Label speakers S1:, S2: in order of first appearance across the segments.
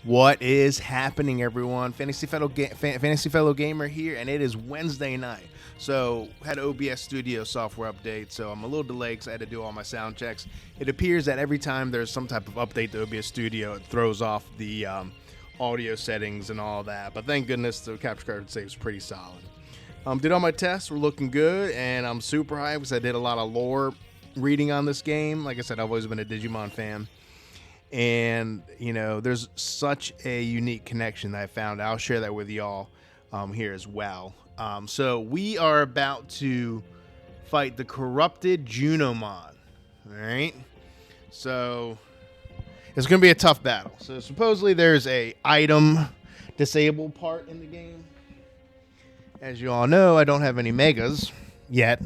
S1: What is happening, everyone? Fantasy Fellow Gamer here, and it is Wednesday night. So, had OBS Studio software update, so I'm a little delayed because I had to do all my sound checks. It appears that every time there's some type of update to OBS Studio, it throws off the audio settings and all that. But thank goodness the capture card saves pretty solid. Did all my tests, were looking good, and I'm super hyped because I did a lot of lore reading on this game. Like I said, I've always been a Digimon fan. And, you know, there's such a unique connection that I found. I'll share that with y'all here as well. So we are about to fight the corrupted Junomon. All right. So it's going to be a tough battle. So supposedly there's a item disabled part in the game. As you all know, I don't have any megas yet.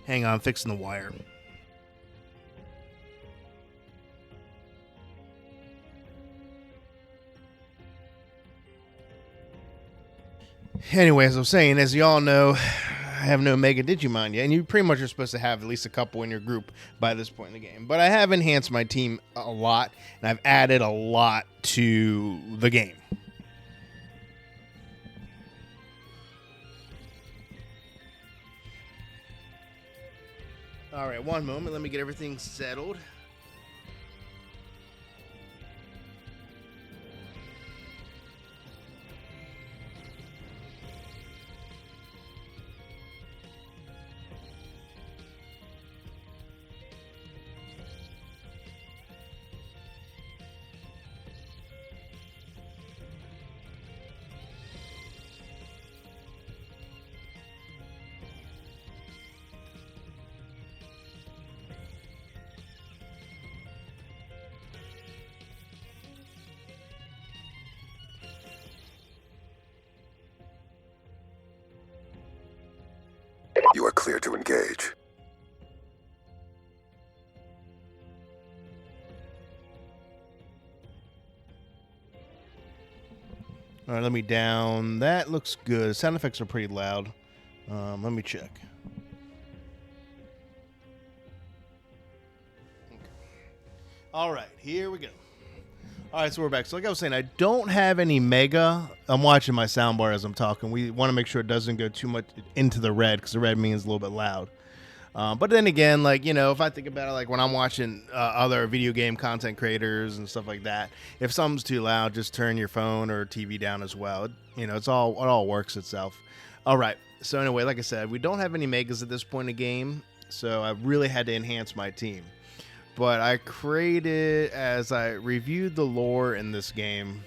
S1: Hang on, I'm fixing the wire. Anyway, as I was saying, as you all know, I have no Mega Digimon yet, and you pretty much are supposed to have at least a couple in your group by this point in the game. But I have enhanced my team a lot, and I've added a lot to the game. All right, one moment. Let me get everything settled.
S2: You are clear to engage.
S1: All right, let me down. That looks good. Sound effects are pretty loud. Let me check. Okay. All right, here we go. All right, so we're back. So like I was saying, I don't have any Mega. I'm watching my soundbar as I'm talking. We want to make sure it doesn't go too much into the red because the red means a little bit loud. But then again, like, you know, if I think about it, like when I'm watching other video game content creators and stuff like that, if something's too loud, just turn your phone or TV down as well. You know, it all works itself. All right. So anyway, like I said, we don't have any Megas at this point in the game, so I really had to enhance my team. But I created, as I reviewed the lore in this game,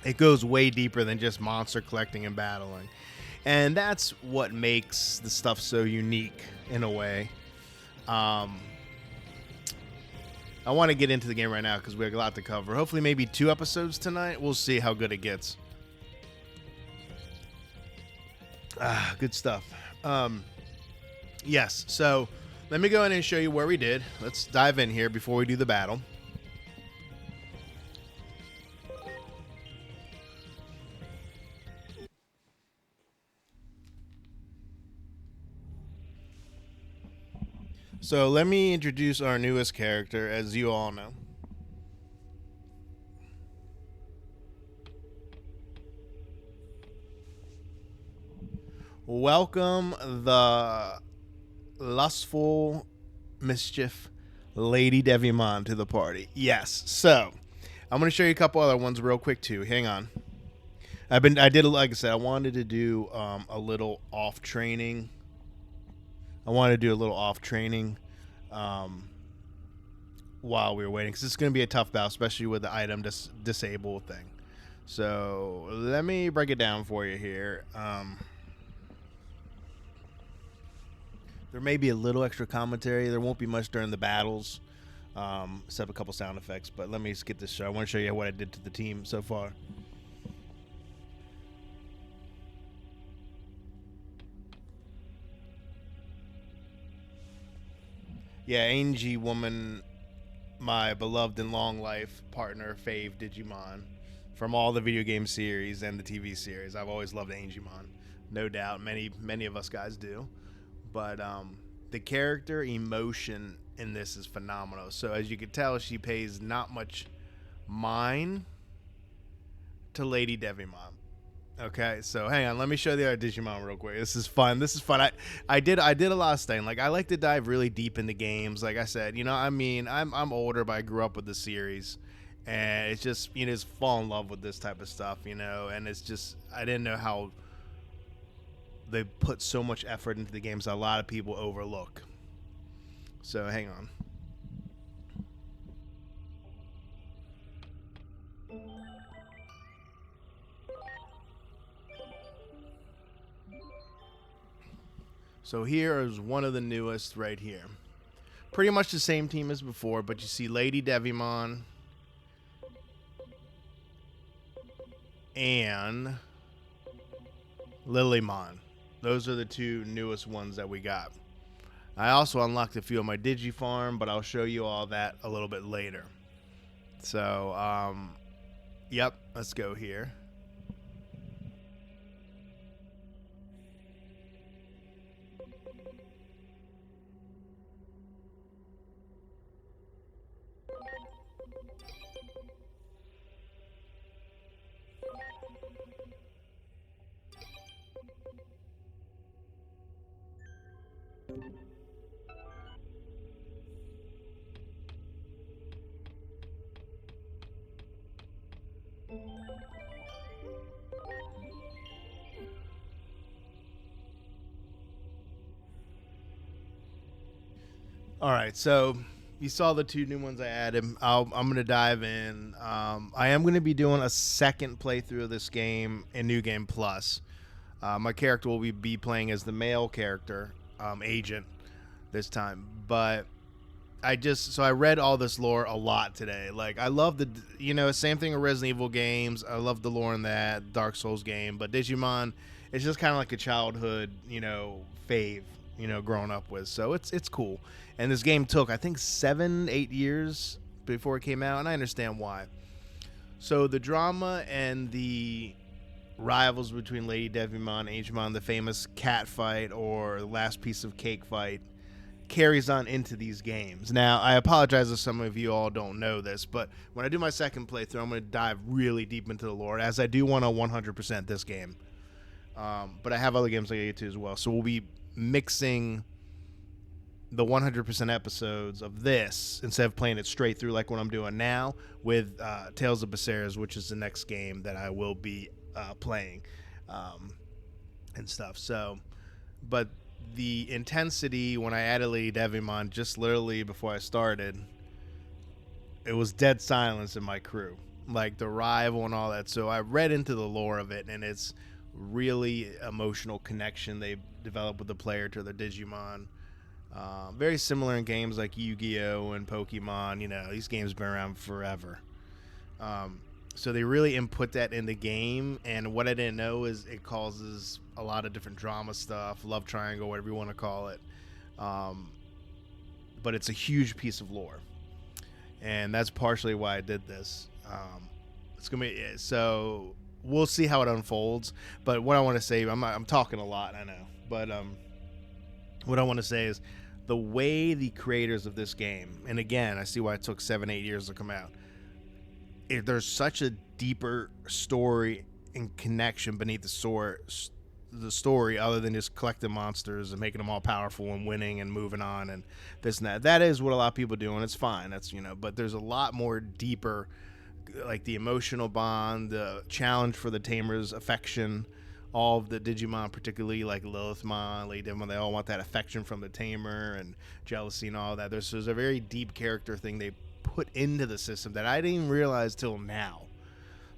S1: it goes way deeper than just monster collecting and battling. And that's what makes the stuff so unique in a way. I want to get into the game right now because we have a lot to cover. Hopefully maybe 2 episodes tonight. We'll see how good it gets. Good stuff. Yes, so let me go in and show you where we did. Let's dive in here before we do the battle. So let me introduce our newest character, as you all know. Welcome the lustful mischief Lady Devimon to the party. Yes, so I'm going to show you a couple other ones real quick too. Hang on. Like I said, I wanted to do a little off training. While we were waiting, because it's going to be a tough battle, especially with the item disable thing. So let me break it down for you here. There may be a little extra commentary. There won't be much during the battles, except a couple sound effects. But let me just get this show. I want to show you what I did to the team so far. Yeah, Angie Woman, my beloved and long life partner, fave Digimon from all the video game series and the TV series. I've always loved Angemon, no doubt. Many of us guys do. But the character emotion in this is phenomenal. So as you can tell, she pays not much mind to Lady Devimon. Okay, so hang on, let me show the other Digimon real quick. This is fun. I did a lot of studying. Like, I like to dive really deep into games. Like I said, I mean, I'm older, but I grew up with the series, and it's just, just fall in love with this type of stuff, and it's just, I didn't know how they put so much effort into the games that a lot of people overlook. So hang on. So here is one of the newest right here. Pretty much the same team as before, but you see Lady Devimon and Lilymon. Those are the two newest ones that we got. I also unlocked a few of my Digifarm, but I'll show you all that a little bit later. So, yep, let's go here. All right, so you saw the two new ones I added. I'm going to dive in. I am going to be doing a second playthrough of this game in New Game Plus. My character will be playing as the male character, Agent, this time. But I read all this lore a lot today. Like, I love same thing with Resident Evil games. I love the lore in that Dark Souls game. But Digimon, it's just kind of like a childhood, fave, growing up with. So it's cool. And this game took, I think, 7-8 years before it came out, and I understand why. So the drama and the rivals between Lady Devimon and Agemon, the famous cat fight or the last piece of cake fight, carries on into these games. Now, I apologize if some of you all don't know this, but when I do my second playthrough, I'm going to dive really deep into the lore, as I do want to 100% this game. But I have other games I get to as well. So we'll be mixing the 100% episodes of this, instead of playing it straight through like what I'm doing now, with Tales of Berseria, which is the next game that I will be playing and stuff. So, but the intensity when I added Lady Devimon, just literally before I started, it was dead silence in my crew, like the rival and all that. So I read into the lore of it, and it's really emotional connection they develop with the player to their Digimon. Very similar in games like Yu-Gi-Oh! And Pokemon. These games have been around forever. So they really input that in the game, and what I didn't know is it causes a lot of different drama stuff, love triangle, whatever you want to call it. But it's a huge piece of lore, and that's partially why I did this. It's gonna be so we'll see how it unfolds. But what I want to say, I'm talking a lot, I know, but what I want to say is the way the creators of this game, and again, I see why it took 7-8 years to come out. There's such a deeper story and connection beneath the story, other than just collecting monsters and making them all powerful and winning and moving on and this and that. That is what a lot of people do, and it's fine. That's but there's a lot more deeper, like the emotional bond, the challenge for the tamer's affection. All of the Digimon, particularly like Lilithmon, Lady Devimon, they all want that affection from the tamer and jealousy and all that. There's a very deep character thing they put into the system that I didn't even realize till now.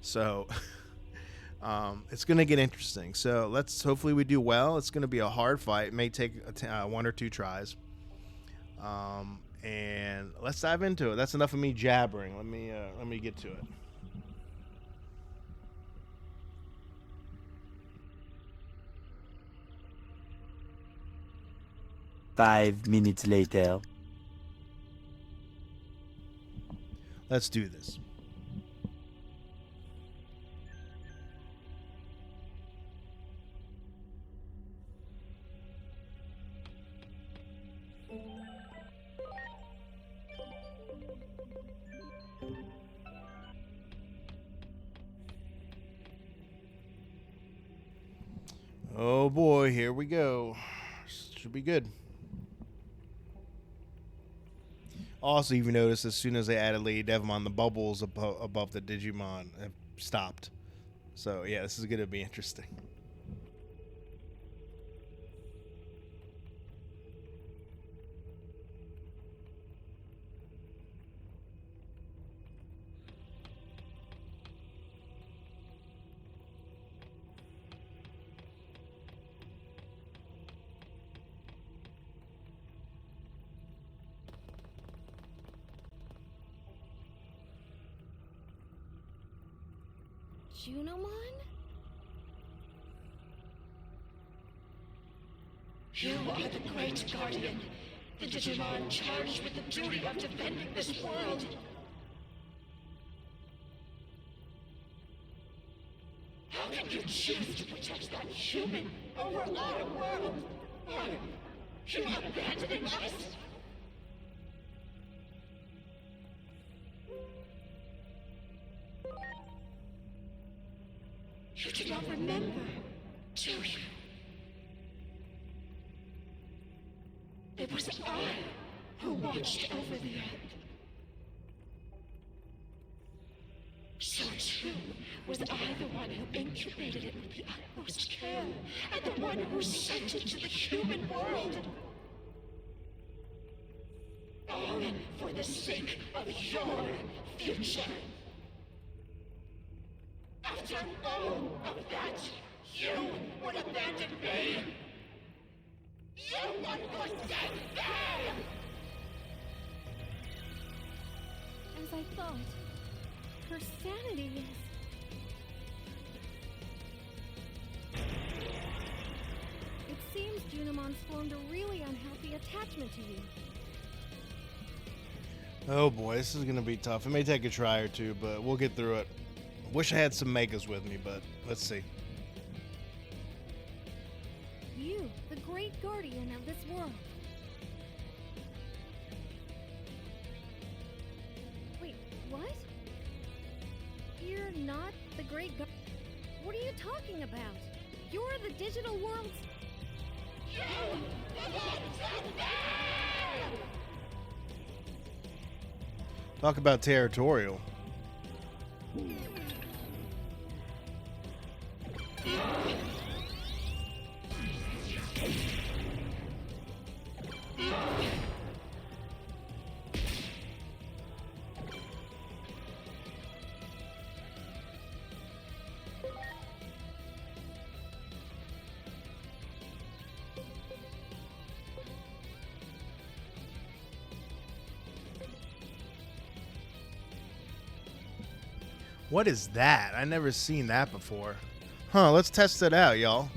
S1: So it's going to get interesting. So hopefully we do well. It's going to be a hard fight. It may take 1 or 2 tries. And let's dive into it. That's enough of me jabbering. Let me get to it.
S3: Five minutes later.
S1: Let's do this. Oh boy, here we go. Should be good. Also, you've noticed as soon as they added Lady Devimon, the bubbles above the Digimon have stopped. So yeah, this is going to be interesting.
S4: Junimon? You are the Great Guardian, the Digimon charged with the duty of defending this world. How can you choose to protect that human over our world? Are you abandoning us? You do not remember, do you? It was I who watched over the Earth. So too was I the one who incubated it with the utmost care, and the one who sent it to the human world. All for the sake of your future. After all of that, you would abandon me! You would forsake me!
S5: As I thought, her sanity is... It seems Junimon's formed a really unhealthy attachment to you.
S1: Oh boy, this is going to be tough. It may take a try or two, but we'll get through it. Wish I had some megas with me, but let's see.
S5: You, the great guardian of this world. Wait, what? You're not the great guardian? What are you talking about? You're the digital world's...
S1: Talk about territorial. What is that? I never seen that before. Huh, let's test it out, y'all.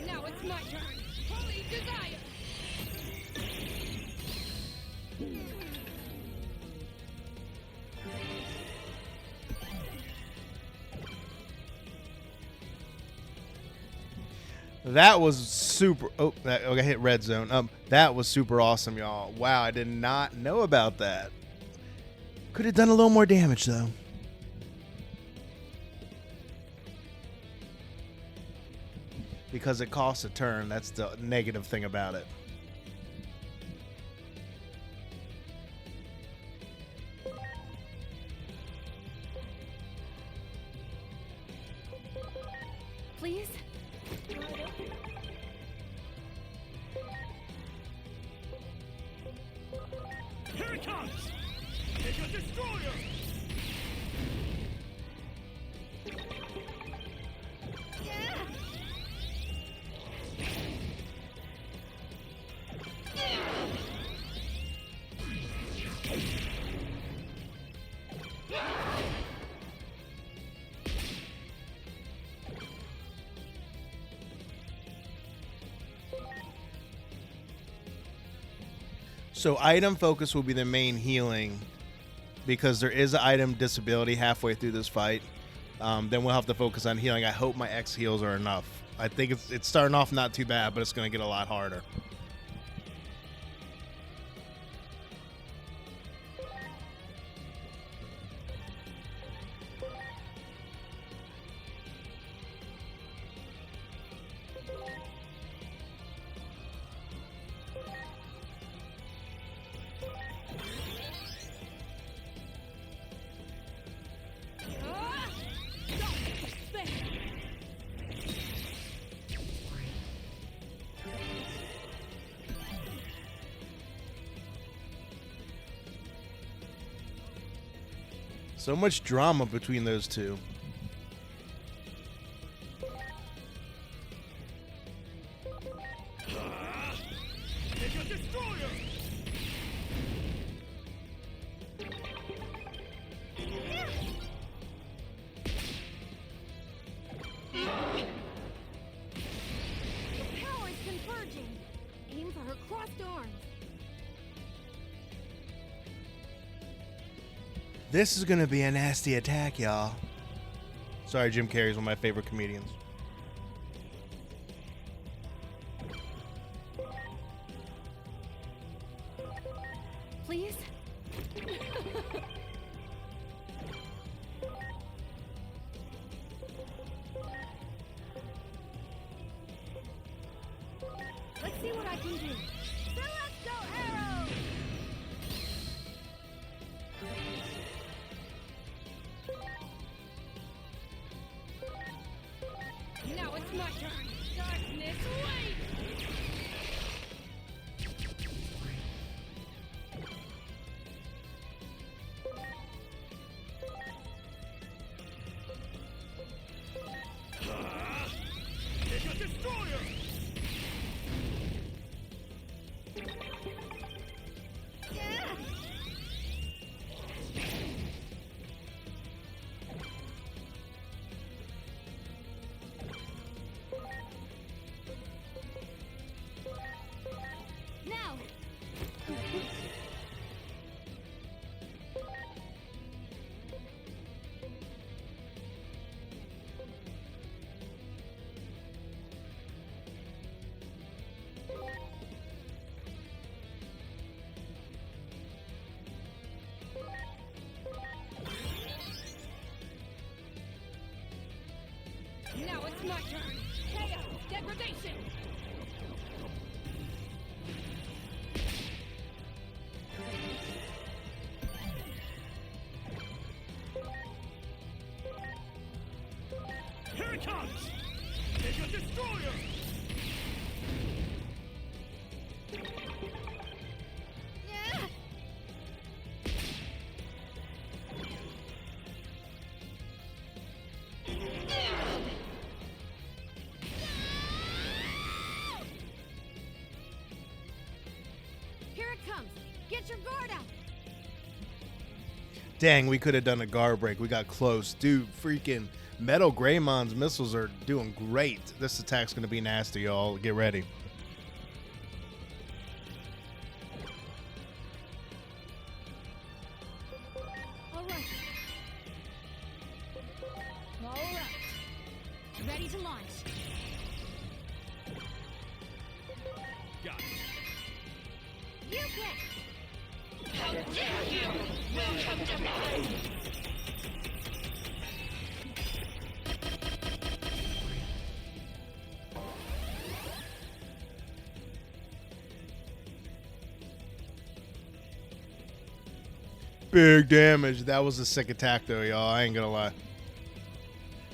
S4: Now it's my turn. Holy desire!
S1: That was super. Oh, I hit red zone. That was super awesome, y'all. Wow, I did not know about that. Could have done a little more damage though. Because it costs a turn. That's the negative thing about it.
S5: Please?
S6: Here it comes! It's a destroyer!
S1: So item focus will be the main healing because there is an item disability halfway through this fight. then we'll have to focus on healing. I hope my X heals are enough. I think it's starting off not too bad, but it's going to get a lot harder. So much drama between those two.
S6: Mega Destroyer!
S5: Power is converging. Aim for her crossed arms.
S1: This is going to be a nasty attack, y'all. Sorry, Jim Carrey's one of my favorite comedians.
S5: Please? Let's see what I can do. Celestial arrow! Now it's my turn. Darkness, wait!
S6: Mega Destroyer!
S5: Yeah! Now! Now it's my turn. Chaos, degradation.
S6: Here it comes! Mega Destroyer!
S5: Yeah! Here it comes. Get your guard up.
S1: Dang, we could have done a guard break. We got close. Dude, freaking Metal Greymon's missiles are doing great. This attack's going to be nasty, y'all. Get ready.
S5: All right. All right. Ready to launch.
S6: Got it.
S5: You bet.
S4: How dare you! Welcome to mine!
S1: Big damage. That was a sick attack, though, y'all. I ain't going to lie.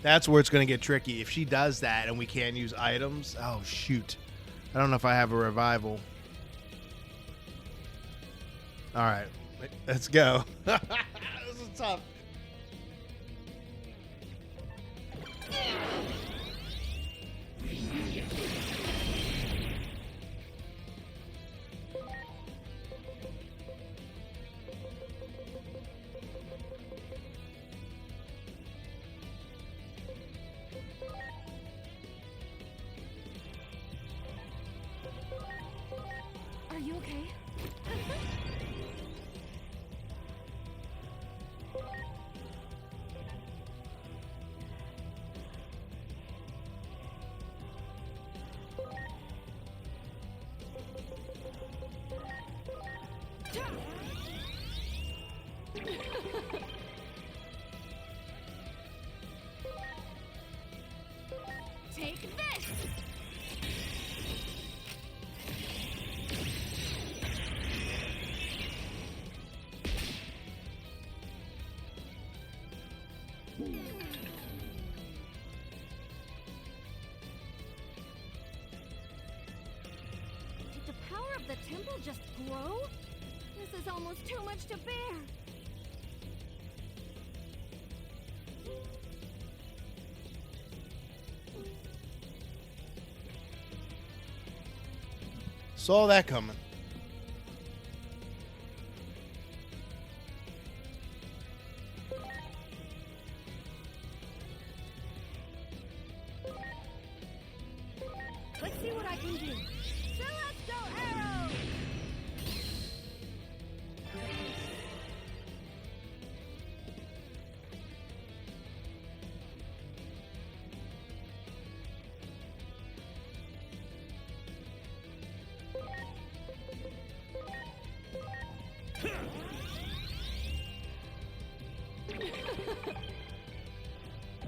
S1: That's where it's going to get tricky. If she does that and we can't use items, oh, shoot. I don't know if I have a revival. All right. Let's go. This is tough.
S5: Are you okay? Did the power of the temple just grow? This is almost too much to bear.
S1: Saw that coming.
S5: Let's see what I can do. Celestial arrow!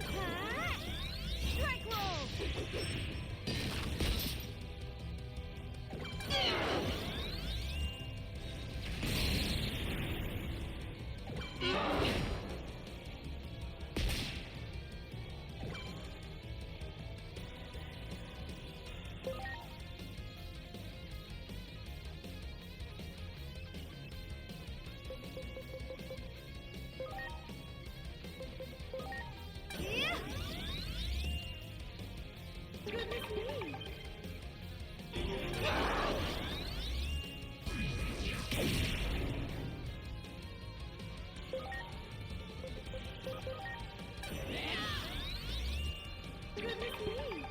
S5: Ha! Strike roll! Yeah! Goodness me! Goodness me!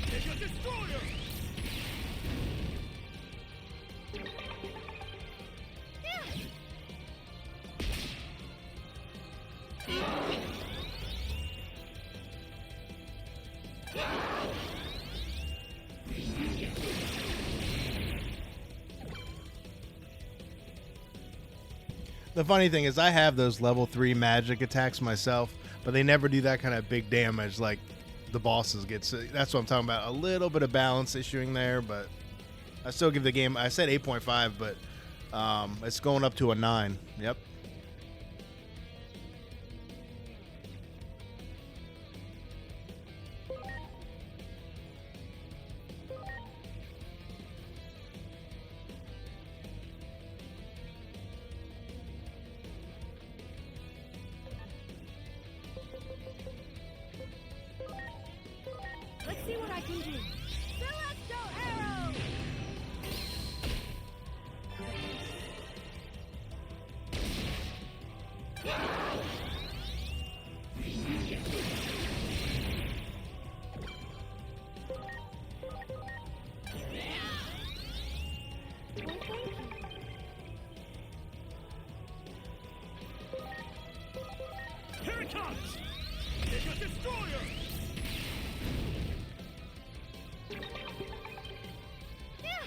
S6: Take a destroyer!
S5: Yeah!
S1: The funny thing is I have those level 3 magic attacks myself, but they never do that kind of big damage like the bosses get. So that's what I'm talking about. A little bit of balance issuing there, but I still give the game, I said 8.5, but it's going up to a 9. Yep.
S5: Let's see what I can do. Celestial arrow! Well, thank you.
S6: Here it comes! Take a destroyer!
S5: Yeah!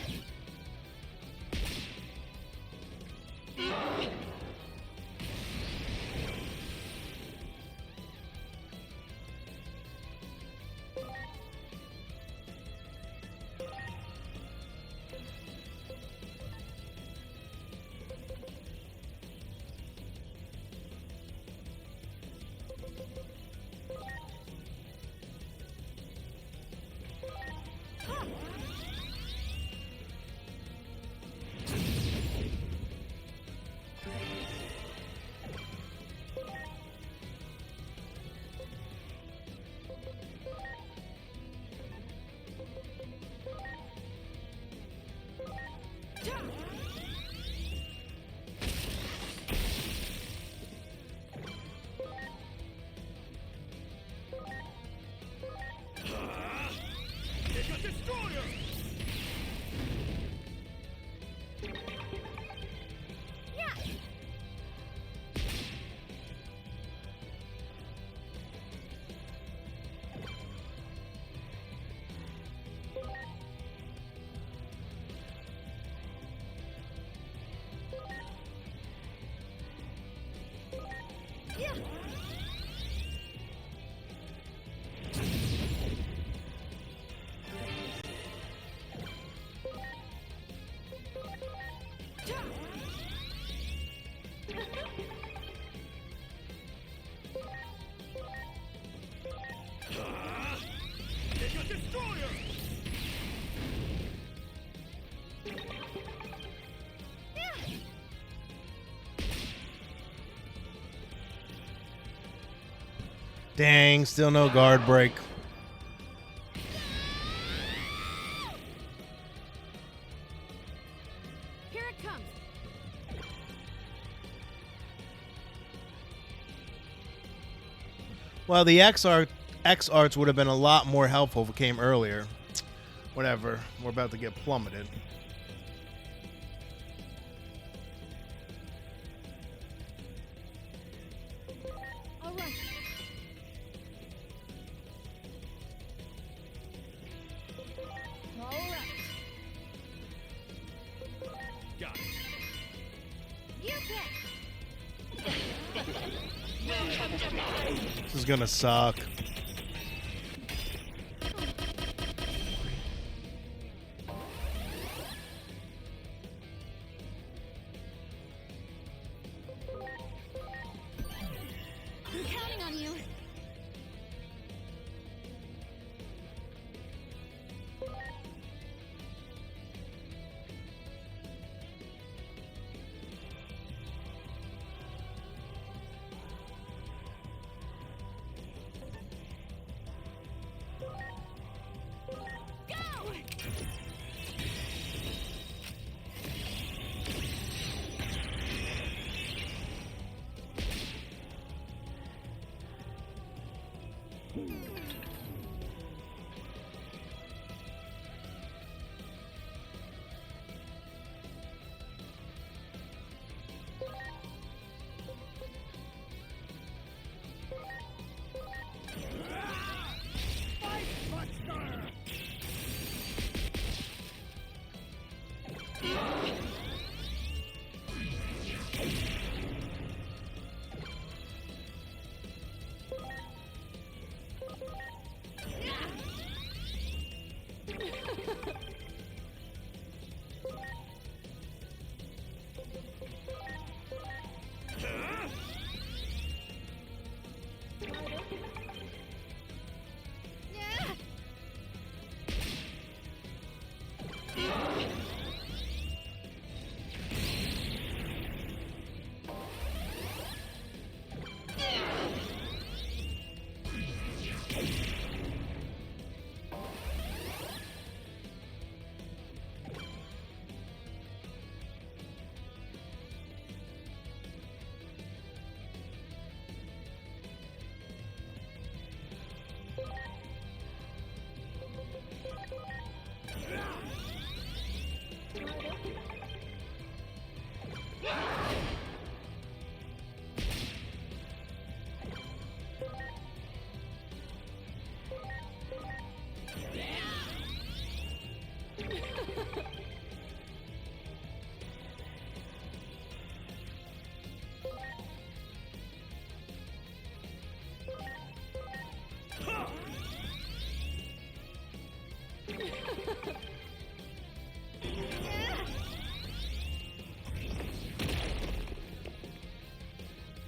S1: Dang, still no guard break.
S5: Here it comes.
S1: Well, the X arts would have been a lot more helpful if it came earlier. Whatever. We're about to get plummeted.
S5: All right. All right.
S6: Got it.
S5: You bet.
S1: This is gonna suck.
S5: I'm counting on you. Go!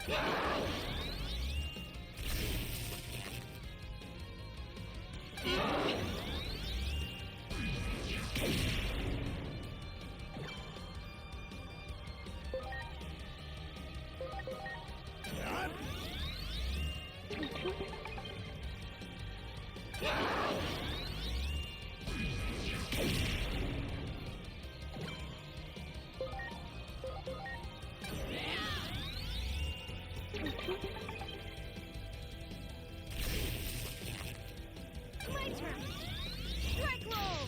S5: Yeah. My turn. Strike roll.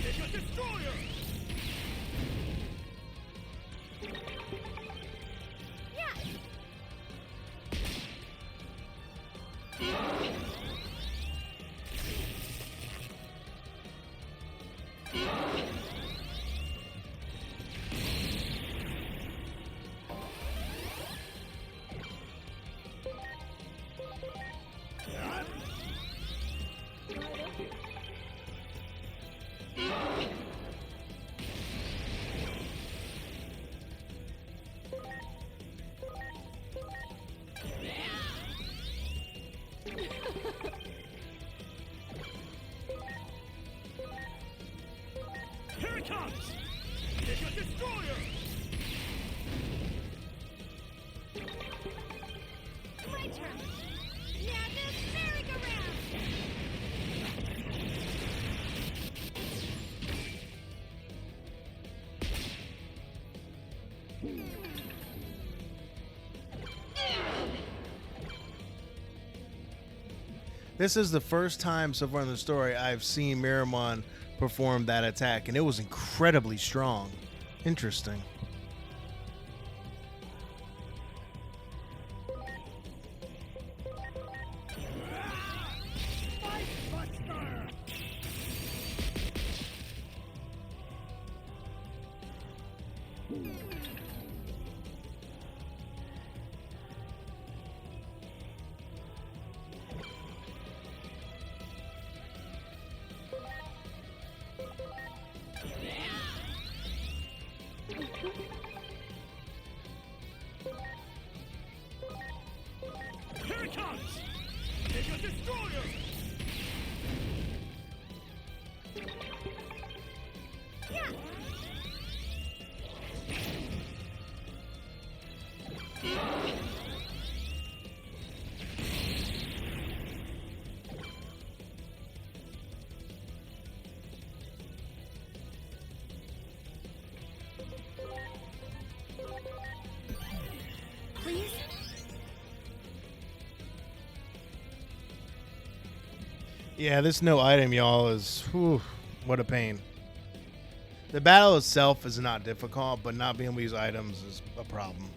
S6: Take a destroyer! Here it comes! Take a destroyer!
S5: My turn. Now this merry-go-round.
S1: This is the first time so far in the story I've seen Miramon perform that attack, and it was incredibly strong. Interesting.
S6: Here it comes! Take a destroyer!
S5: Please?
S1: Yeah, this no item, y'all, is whew, what a pain. The battle itself is not difficult, but not being able to use items is a problem.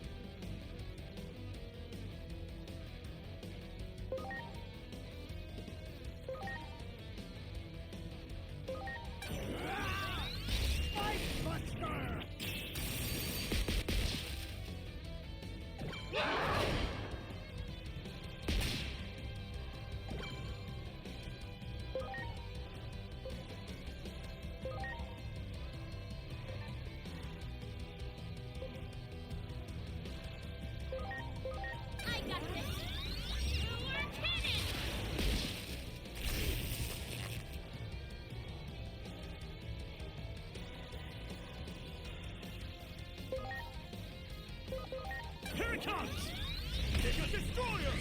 S5: I got this. You were kidding.
S6: Here it comes! Take a destroyer!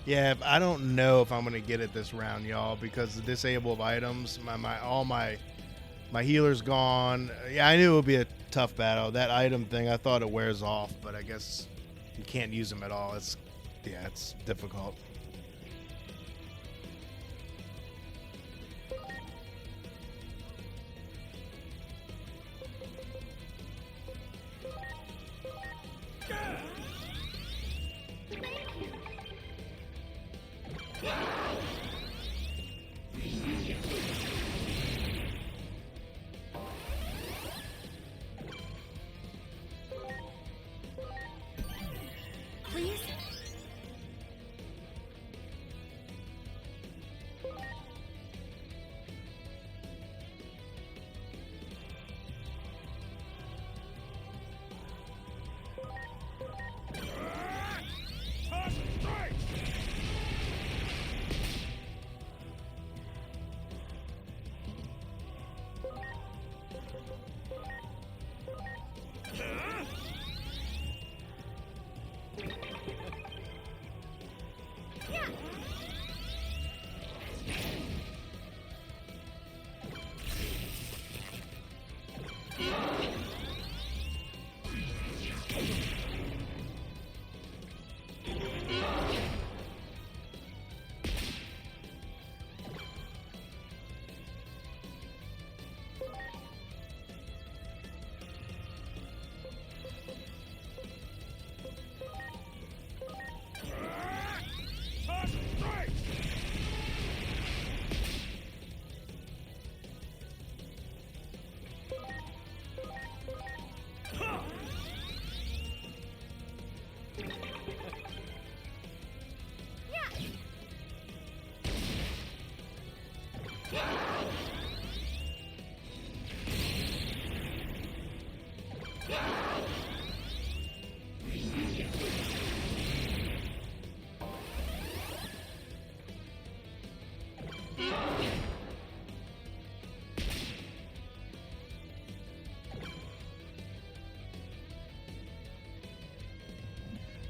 S1: Yeah, I don't know if I'm gonna get it this round, y'all, because the disabled items, all my healer's gone. Yeah, I knew it would be a tough battle. That item thing, I thought it wears off, but I guess you can't use them at all. It's difficult.
S5: Thank you.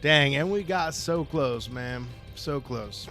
S1: Dang, and we got so close, man. So close.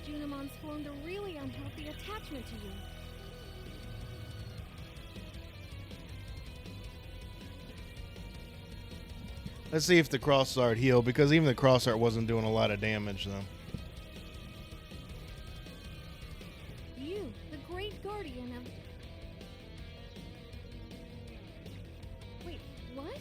S5: Junamon's formed a really unhealthy attachment to you.
S1: Let's see if the cross art healed, because even the cross art wasn't doing a lot of damage, though.
S5: You, the great guardian of... Wait, what?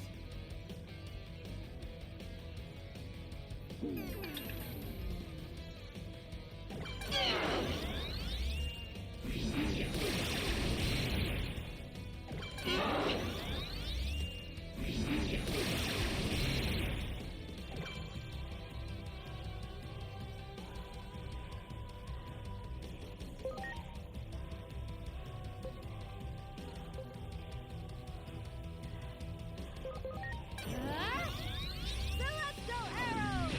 S5: Celestial arrow!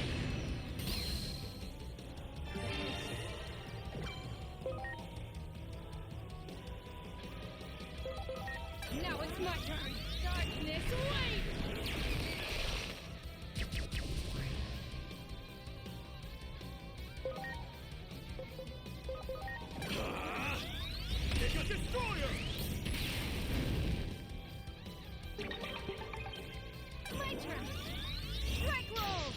S5: Now it's my turn. Darkness, wait!
S6: Take a destroyer!
S5: My turn. Strike roll!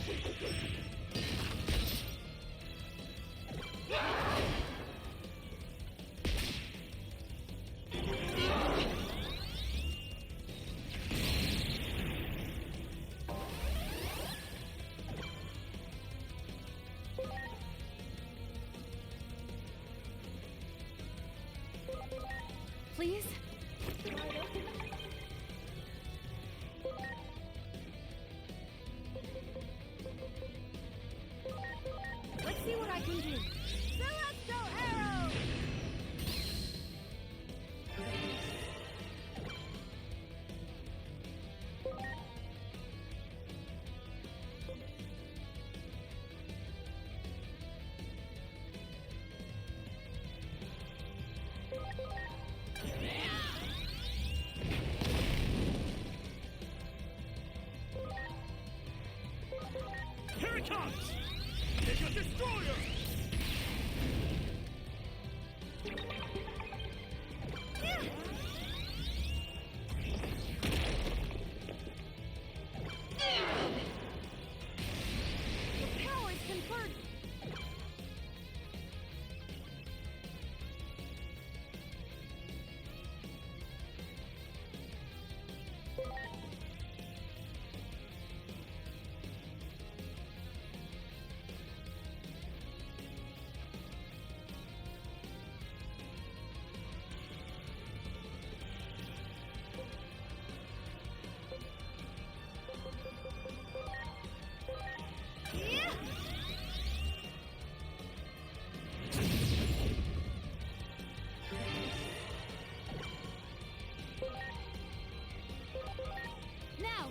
S5: Please? Let's see what I can do. Celestial arrow!
S6: Here it comes! Take a destroyer!
S5: The power is conferred. Yeah! Now!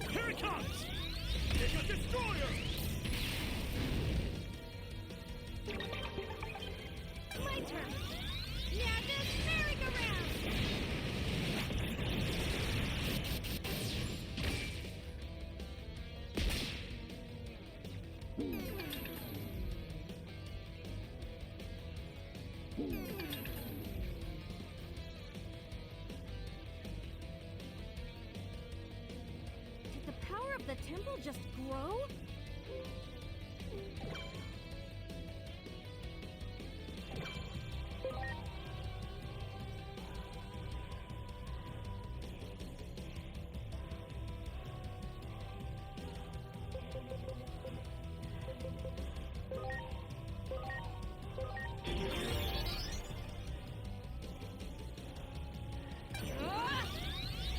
S6: Here it comes! Take a destroyer!
S5: My turn! Now this merry-go-round! Did the power of the temple just grow?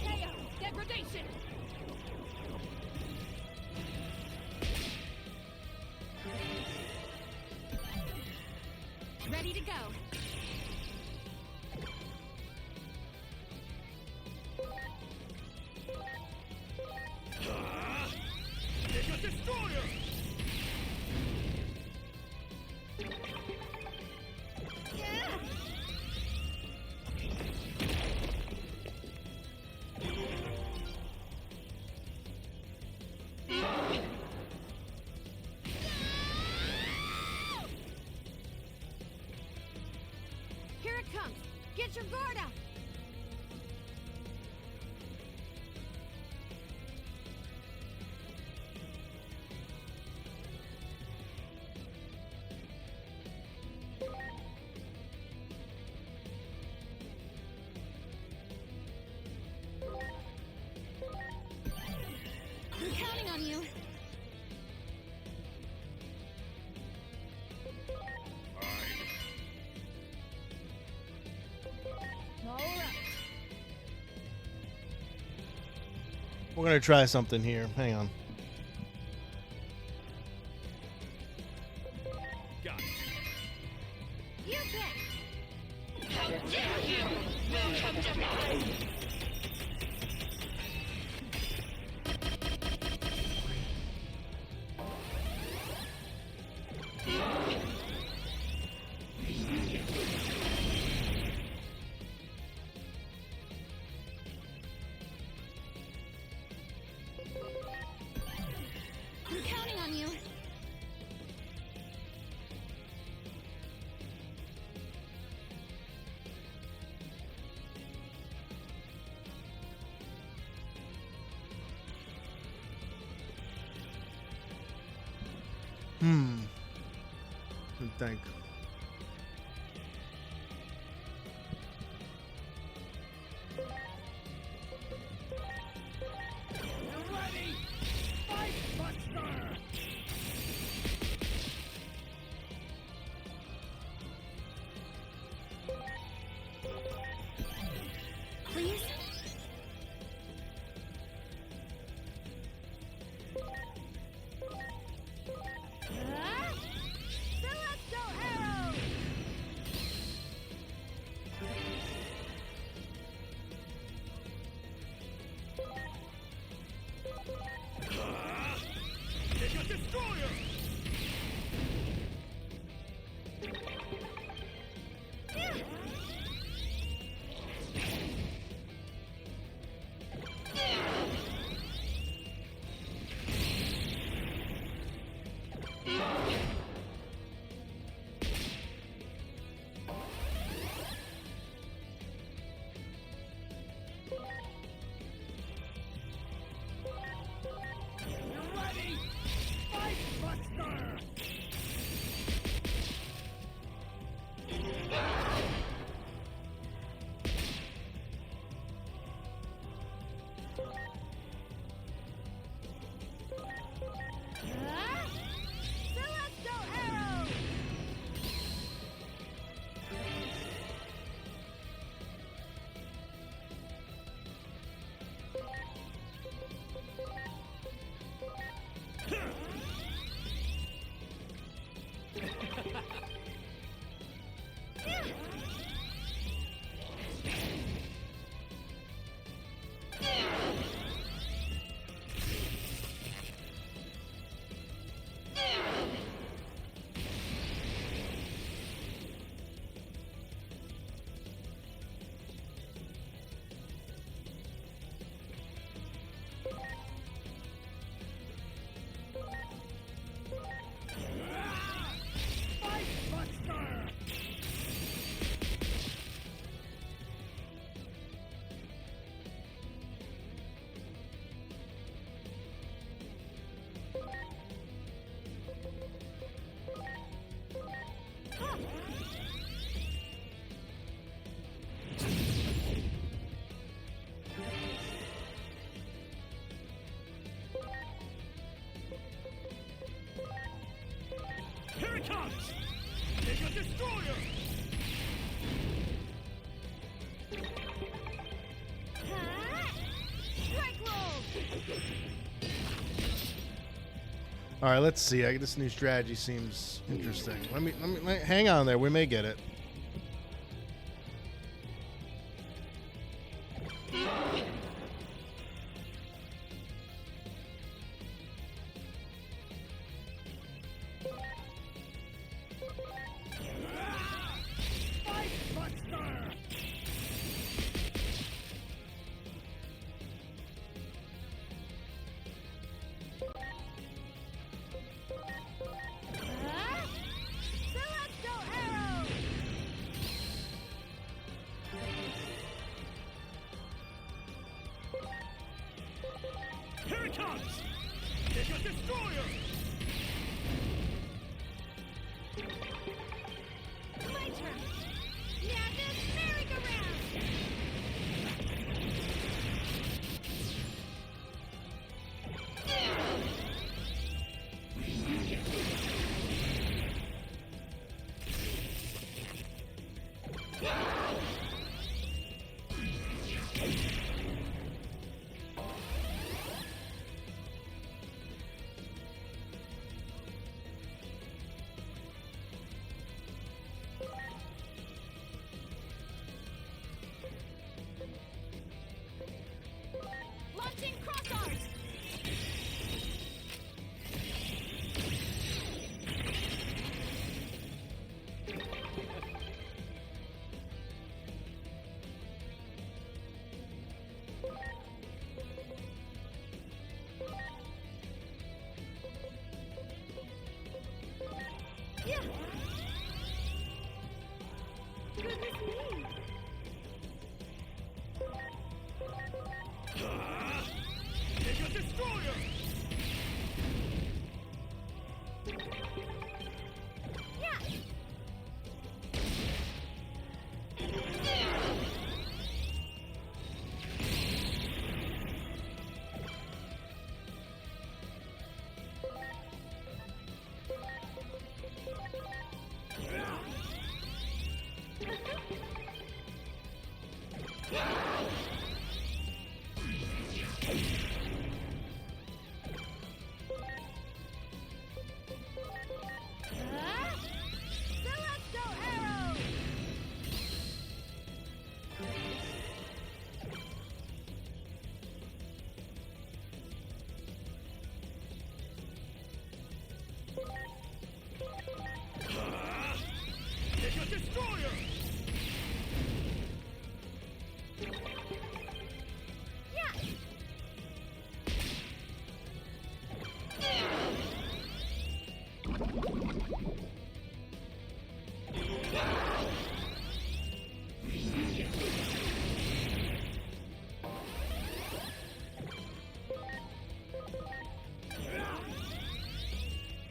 S5: Chaos! Degradation! Ready to go.
S6: Take a destroyer!
S5: comes! Get your guard up! I'm counting on you. All right.
S1: We're gonna try something here. Hang on.
S6: Got it.
S5: You bet.
S4: How dare you! Welcome to mine!
S5: I'm counting on you.
S1: I think.
S6: Ready! Fight, Buster!
S5: Please? Celestial arrow!
S6: Take a destroyer! Ready! Fight, Buster!
S5: Celestial arrow!
S6: Fight, Buster! Here it comes! Take a destroyer!
S5: Strike roll!
S1: All right, let's see. This new strategy seems interesting. Hang on there. We may get it.
S6: Fight, Buster!
S5: Celestial arrow!
S6: Mega Destroyer!
S5: My turn. Now this merry-go-round. Launching cross arms. Yeah. Goodness me.
S6: Mega Destroyer!
S5: Yeah. Celestial arrow.
S6: Mega Destroyer!
S5: Yeah.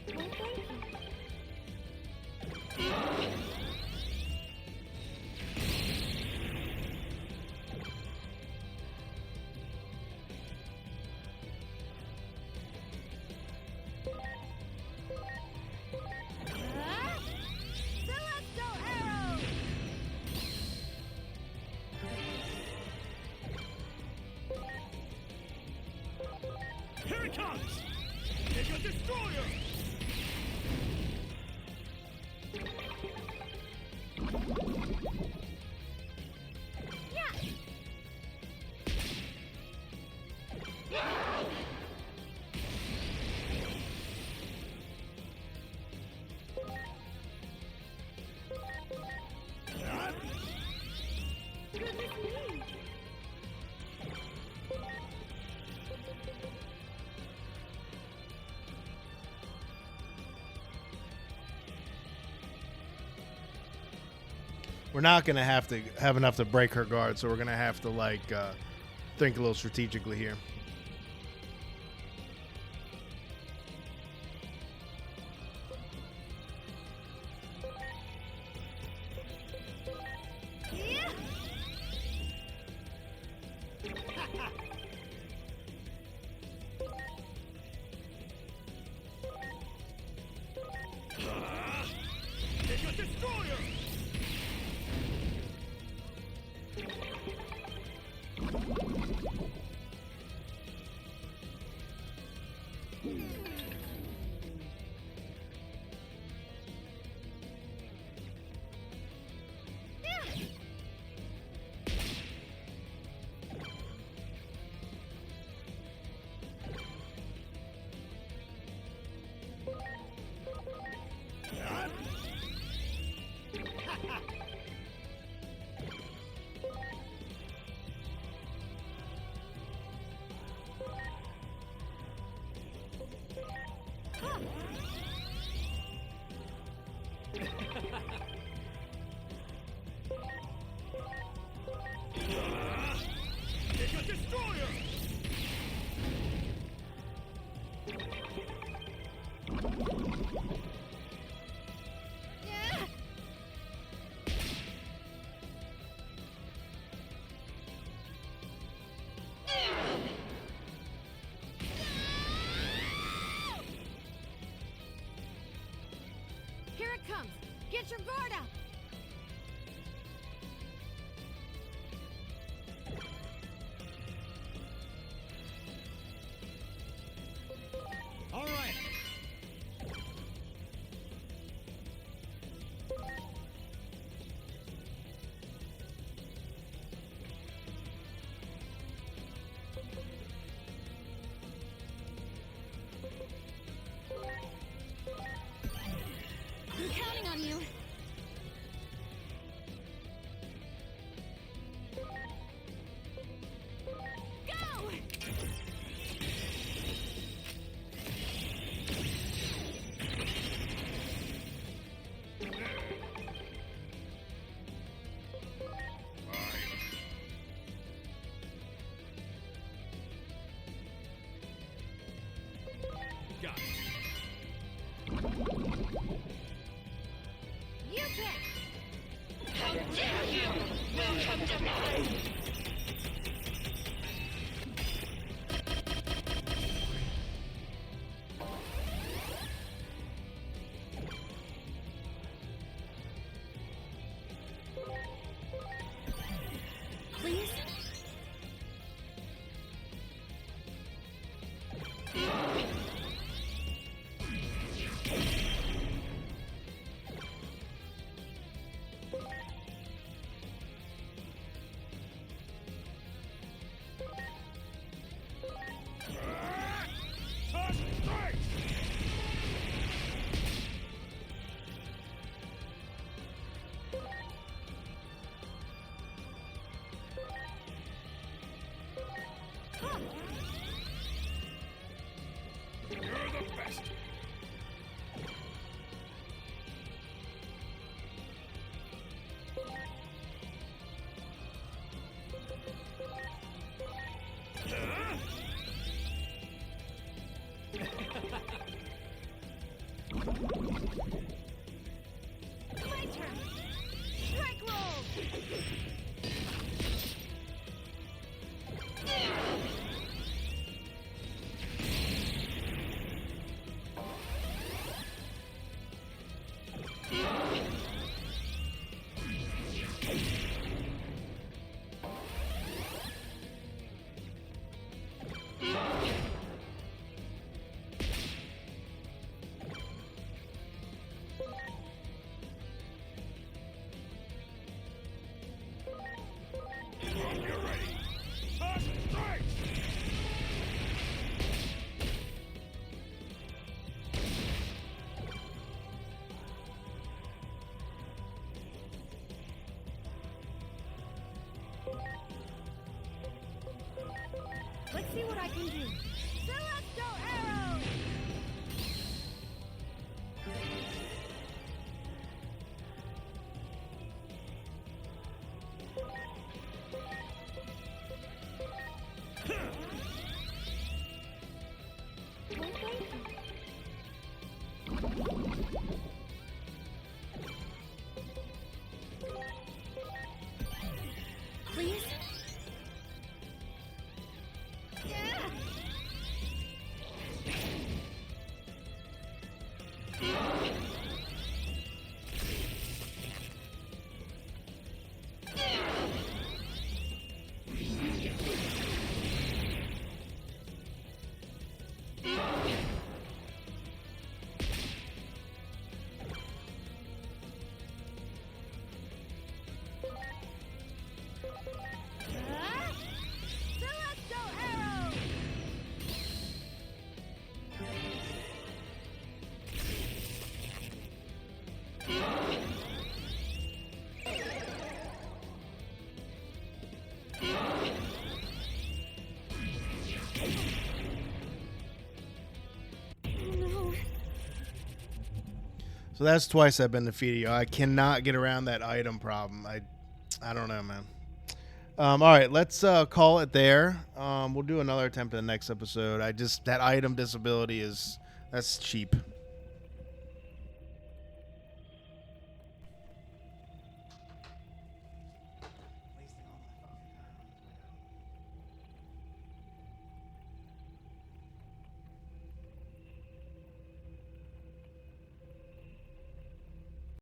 S5: Well, thank you. Celestial arrow.
S6: Here it comes! Mega Destroyer!
S5: Yeah. Goodness me.
S1: We're not gonna have to have enough to break her guard, so we're gonna have to think a little strategically here.
S5: Yeah.
S6: Mega Destroyer!
S5: Yeah.
S6: Mega Destroyer!
S5: it comes! Get your guard up!
S6: All right.
S5: I'm counting on you! Go!
S6: Got it.
S5: You bet!
S4: How dare you! Welcome to mine!
S5: Please?
S6: Toss strike! You're the best. Huh?
S5: My turn! Strike roll!
S6: You're ready. Toss strike!
S5: Let's see what I can do. Celestial arrow! Well, thank you. Please? Yeah! Ah! Celestial arrow! Oh no.
S1: So that's twice I've been defeated. Yo. I cannot get around that item problem. I don't know, man. All right, let's call it there. We'll do another attempt in the next episode. That item disability that's cheap.